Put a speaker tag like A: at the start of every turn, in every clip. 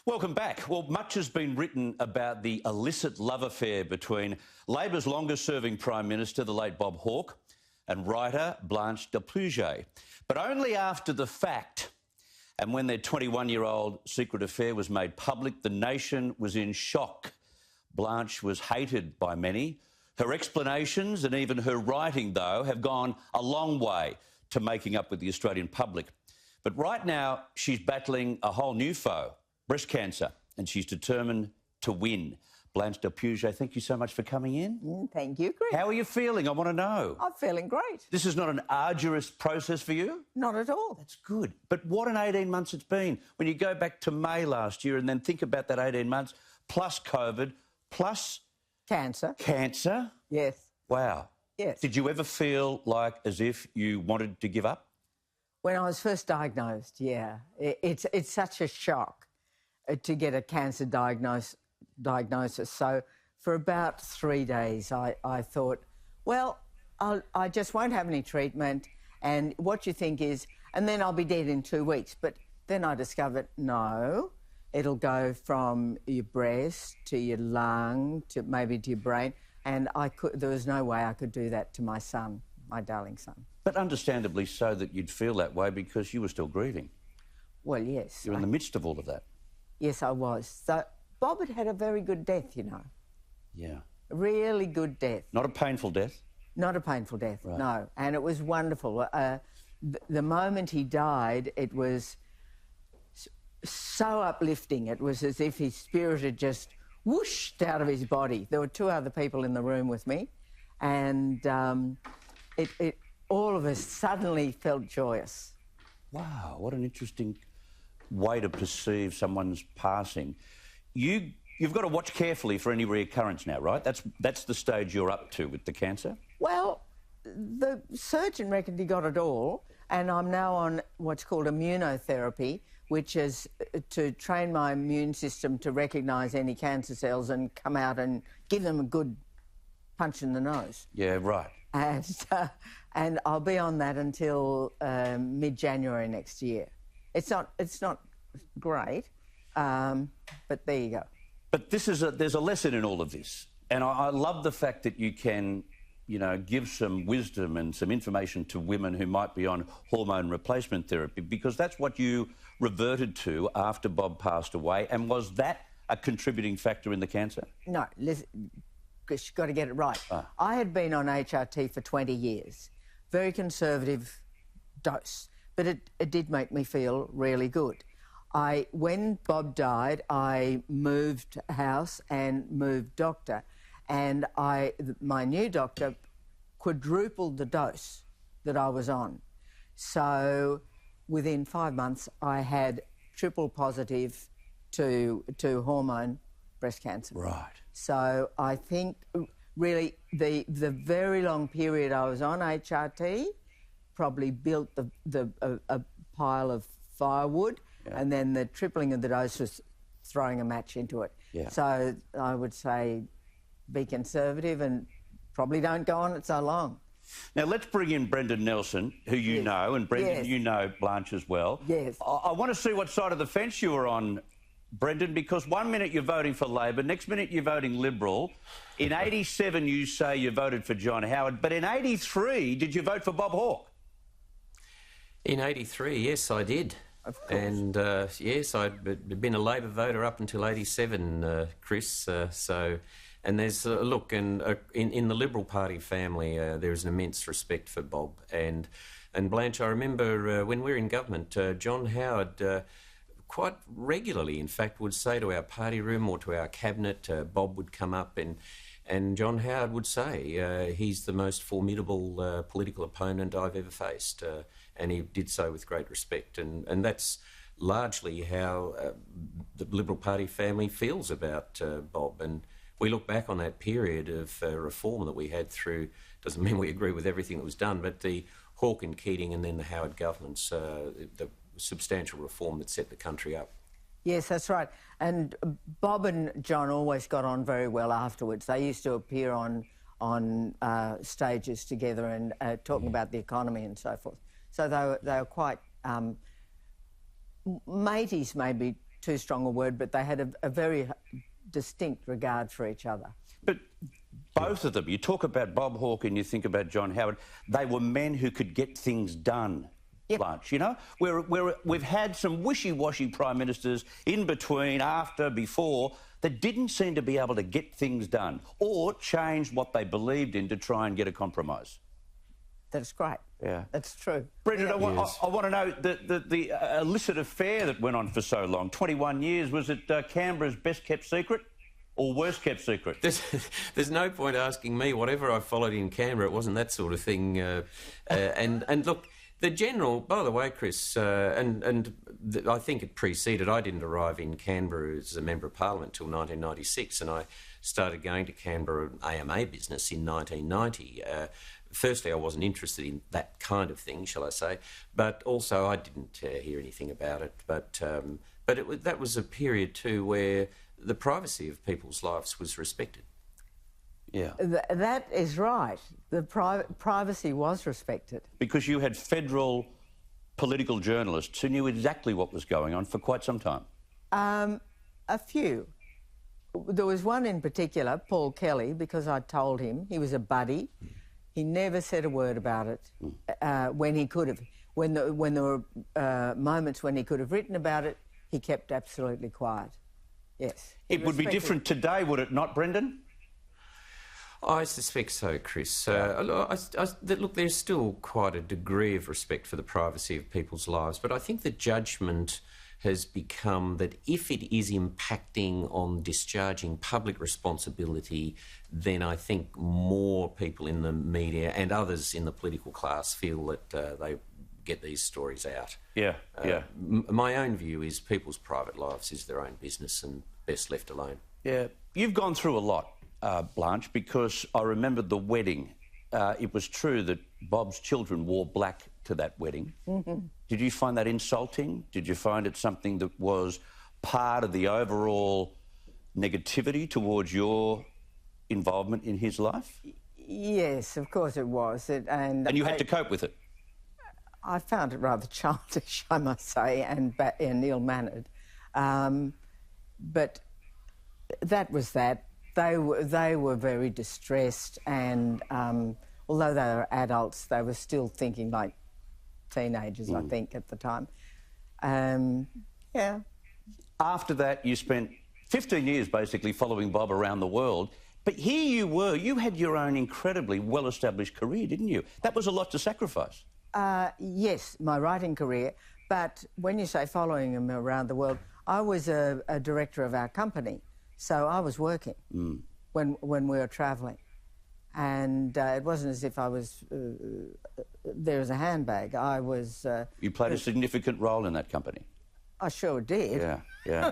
A: Welcome back. Well, much has been written about the illicit love affair between Labor's longest-serving Prime Minister, the late Bob Hawke, and writer Blanche. But only after the fact, and when their 21-year-old secret affair was made public, the nation was in shock. Blanche was hated by many. Her explanations and even her writing, though, have gone a long way to making up with the Australian public. But right now, she's battling a whole new foe, breast cancer, and she's determined to win. Blanche, thank you so much for coming in.
B: Thank you, Chris.
A: How are you feeling? I want to know.
B: I'm feeling great.
A: This is not an arduous process for you?
B: Not at all.
A: That's good. But what an 18 months it's been. When you go back to May last year and then think about that 18 months, plus COVID, plus...
B: Cancer.
A: Cancer?
B: Yes.
A: Wow.
B: Yes.
A: Did you ever feel like as if you wanted to give up?
B: When I was first diagnosed, yeah. It's such a shock to get a cancer diagnosis. So for about 3 days, I thought, well, I just won't have any treatment, and what you think is, and then I'll be dead in 2 weeks. But then I discovered, no, it'll go from your breast to your lung to maybe to your brain, and there was no way I could do that to my son, my darling son.
A: But understandably so that you'd feel that way because you were still grieving.
B: Well, yes.
A: You're in the midst of all of that.
B: Yes, I was. So Bob had a very good death, you know.
A: Yeah.
B: A really good death.
A: Not a painful death?
B: Not a painful death,
A: right.
B: No. And it was wonderful. The moment he died, it was so uplifting. It was as if his spirit had just whooshed out of his body. There were 2 other people in the room with me, and all of us suddenly felt joyous.
A: Wow, what an interesting way to perceive someone's passing. You've got to watch carefully for any reoccurrence now, right? That's the stage you're up to with the cancer?
B: Well, the surgeon reckoned he got it all, and I'm now on what's called immunotherapy, which is to train my immune system to recognise any cancer cells and come out and give them a good punch in the nose.
A: Yeah, right.
B: And I'll be on that until mid-January next year. It's not great, but there you go.
A: But there's a lesson in all of this, and I love the fact that you can, you know, give some wisdom and some information to women who might be on hormone replacement therapy, because that's what you reverted to after Bob passed away. And was that a contributing factor in the cancer? No,
B: listen, Chris, you've got to get it right. I had been on HRT for 20 years. Very conservative dose, but it did make me feel really good. When Bob died, I moved house and moved doctor, and my new doctor quadrupled the dose that I was on. So within 5 months, I had triple positive to hormone breast cancer.
A: Right.
B: So I think really the very long period I was on HRT probably built a pile of firewood, yeah. And then the tripling of the dose was throwing a match into it. Yeah. So I would say be conservative and probably don't go on it so long.
A: Now, let's bring in Brendan Nelson, who you
B: yes.
A: know, and Brendan,
B: yes.
A: you know Blanche as well.
B: Yes.
A: I want to see what side of the fence you were on, Brendan, because 1 minute you're voting for Labor, next minute you're voting Liberal. In 87 you say you voted for John Howard, but in 83 did you vote for Bob Hawke?
C: In 83, yes, I did.
B: Of course.
C: And, yes, I'd been a Labor voter up until 87, Chris, And there's look, and in the Liberal Party family, there is an immense respect for Bob and Blanche. I remember when we were in government, John Howard quite regularly, in fact, would say to our party room or to our cabinet, Bob would come up and John Howard would say he's the most formidable political opponent I've ever faced, and he did so with great respect, and that's largely how the Liberal Party family feels about Bob. And we look back on that period of reform that we had through, doesn't mean we agree with everything that was done, but the Hawke and Keating and then the Howard governments, the substantial reform that set the country up.
B: Yes, that's right. And Bob and John always got on very well afterwards. They used to appear on stages together and talking about the economy and so forth. So they were quite mateys, maybe too strong a word, but they had a very distinct regard for each other.
A: But both of them, you talk about Bob Hawke and you think about John Howard, they were men who could get things done. Yep. Blanche, you know, we've had some wishy-washy prime ministers in between, after, before, that didn't seem to be able to get things done or change what they believed in to try and get a compromise.
B: That's great.
A: Yeah.
B: That's true.
A: Brendan, I want to know the illicit affair that went on for so long, 21 years, was it Canberra's best-kept secret or worst-kept secret?
C: There's no point asking me. Whatever I followed in Canberra, it wasn't that sort of thing. And look... The general, by the way, Chris, I think it preceded, I didn't arrive in Canberra as a Member of Parliament until 1996, and I started going to Canberra AMA business in 1990. Firstly, I wasn't interested in that kind of thing, shall I say, but also I didn't hear anything about it. But that was a period too where the privacy of people's lives was respected.
A: Yeah.
B: That is right. The privacy was respected.
A: Because you had federal political journalists who knew exactly what was going on for quite some time.
B: A few. There was one in particular, Paul Kelly, because I told him, he was a buddy. He never said a word about it when he could have. When there were moments when he could have written about it, he kept absolutely quiet. Yes.
A: It would be different today, would it not, Brendan?
C: I suspect so, Chris. Look, there's still quite a degree of respect for the privacy of people's lives, but I think the judgment has become that if it is impacting on discharging public responsibility, then I think more people in the media and others in the political class feel that they get these stories out.
A: Yeah, yeah.
C: My own view is people's private lives is their own business and best left alone.
A: Yeah. You've gone through a lot, Blanche, because I remembered the wedding. It was true that Bob's children wore black to that wedding. Mm-hmm. Did you find that insulting? Did you find it something that was part of the overall negativity towards your involvement in his life?
B: Yes, of course it was. And
A: you had to cope with it?
B: I found it rather childish, I must say, and ill-mannered. But that was that. They were very distressed, and although they were adults, they were still thinking like teenagers, I think, at the time. Yeah. After
A: that, you spent 15 years basically following Bob around the world. But here you had your own incredibly well-established career, didn't you? That was a lot to sacrifice.
B: Yes, my writing career. But when you say following him around the world, I was a director of our company. So I was working when we were travelling. And it wasn't as if I was there as a handbag. I was...
A: you played a significant role in that company.
B: I sure did.
A: Yeah.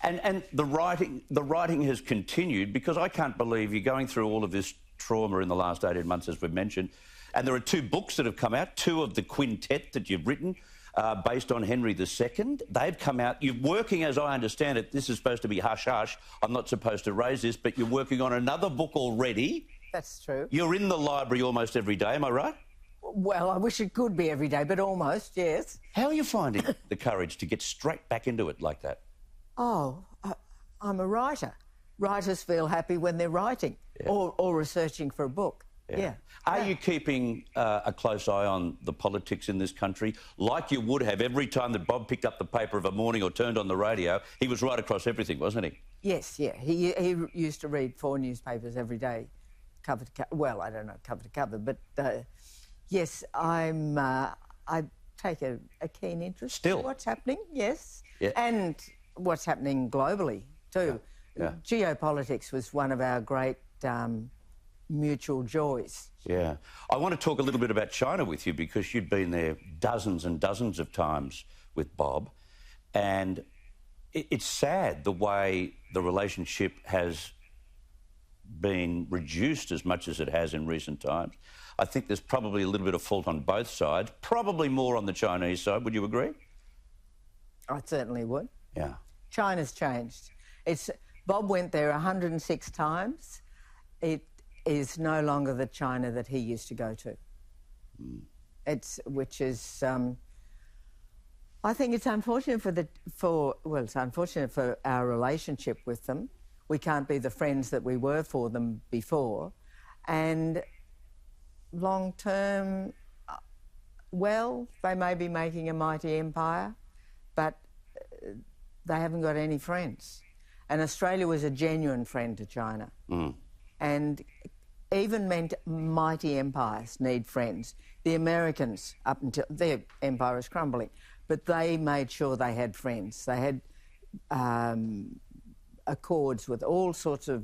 A: And the writing has continued, because I can't believe you're going through all of this trauma in the last 18 months, as we've mentioned. And there are 2 books that have come out, 2 of the quintet that you've written, based on Henry II. They've come out. You're working, as I understand it, this is supposed to be hush-hush. I'm not supposed to raise this, but you're working on another book already.
B: That's true.
A: You're in the library almost every day, am I right?
B: Well, I wish it could be every day, but almost, yes.
A: How are you finding the courage to get straight back into it like that?
B: Oh, I'm a writer. Writers feel happy when they're writing or researching for a book. Yeah.
A: Are you keeping a close eye on the politics in this country, like you would have every time that Bob picked up the paper of a morning or turned on the radio? He was right across everything, wasn't he?
B: Yes, yeah. He used to read 4 newspapers every day, cover to cover. Well, I don't know, cover to cover, but yes, I take a keen interest in what's happening, yes, and what's happening globally too. Yeah. Geopolitics was one of our great mutual joys.
A: Yeah. I want to talk a little bit about China with you, because you'd been there dozens and dozens of times with Bob, and it's sad the way the relationship has been reduced as much as it has in recent times. I think there's probably a little bit of fault on both sides, probably more on the Chinese side. Would you agree?
B: I certainly would.
A: Yeah.
B: China's changed. Bob went there 106 times. It is no longer the China that he used to go to. Which is I think it's unfortunate it's unfortunate for our relationship with them. We can't be the friends that we were for them before. And long term, well, they may be making a mighty empire, but they haven't got any friends. And Australia was a genuine friend to China. And even mighty empires need friends. The Americans, up until their empire is crumbling, but they made sure they had friends. They had accords with all sorts of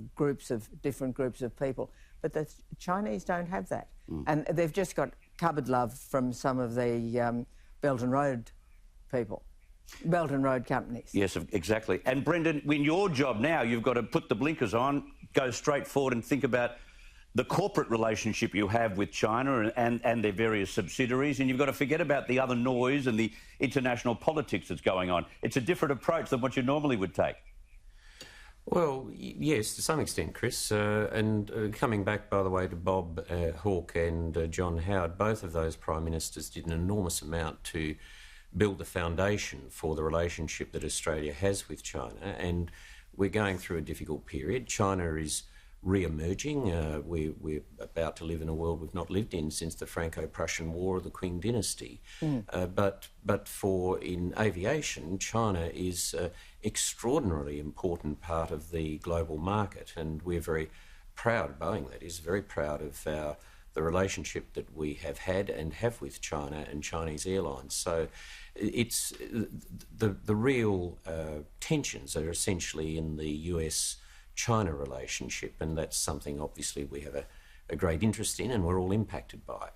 B: different groups of people. But the Chinese don't have that. And they've just got cupboard love from some of the Belt and Road people. Belt and Road companies.
A: Yes, exactly. And Brendan, in your job now, you've got to put the blinkers on, go straight forward and think about the corporate relationship you have with China and their various subsidiaries, and you've got to forget about the other noise and the international politics that's going on. It's a different approach than what you normally would take.
C: Well, yes, to some extent, Chris. And coming back, by the way, to Bob Hawke and John Howard, both of those Prime Ministers did an enormous amount to build the foundation for the relationship that Australia has with China. And we're going through a difficult period. China is re-emerging. We're about to live in a world we've not lived in since the Franco-Prussian War or the Qing dynasty. But in aviation, China is an extraordinarily important part of the global market, and we're very proud, Boeing that is, very proud of the relationship that we have had and have with China and Chinese airlines. So it's the real tensions are essentially in the US-China relationship, and that's something obviously we have a great interest in and we're all impacted by.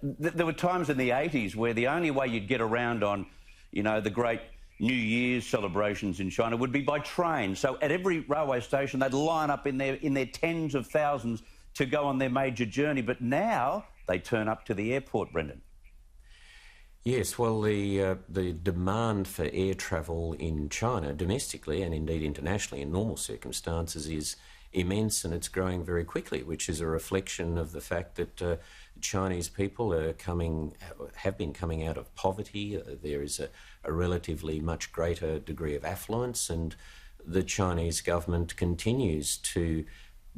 A: There were times in the 80s where the only way you'd get around on, the great New Year's celebrations in China would be by train. So at every railway station they'd line up in their tens of thousands to go on their major journey. But now they turn up to the airport, Brendan.
C: Yes, well, the demand for air travel in China, domestically and indeed internationally in normal circumstances, is immense, and it's growing very quickly, which is a reflection of the fact that Chinese people have been coming out of poverty. There is a relatively much greater degree of affluence, and the Chinese government continues to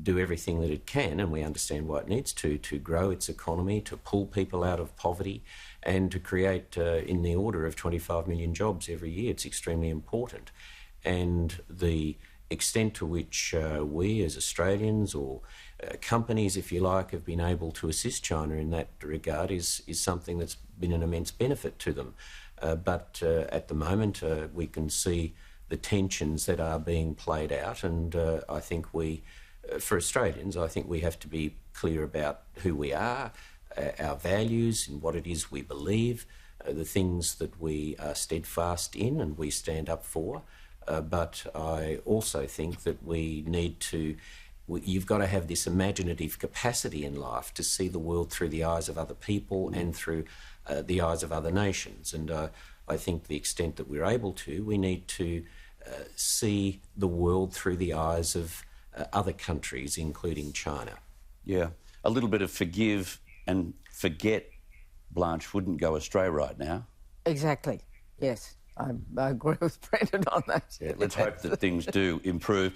C: do everything that it can, and we understand why it needs to grow its economy, to pull people out of poverty, and to create in the order of 25 million jobs every year. It's extremely important. And the extent to which we as Australians or companies, if you like, have been able to assist China in that regard is something that's been an immense benefit to them. But at the moment we can see the tensions that are being played out, and I think for Australians, I think we have to be clear about who we are, our values and what it is we believe, the things that we are steadfast in and we stand up for. But I also think that you've got to have this imaginative capacity in life to see the world through the eyes of other people and through the eyes of other nations. And I think the extent that we're able to, we need to see the world through the eyes of other countries, including China.
A: Yeah, a little bit of forgive and forget, Blanche, wouldn't go astray right now.
B: Exactly, yes. I agree with Brendan on that.
A: Yeah, let's hope that things do improve.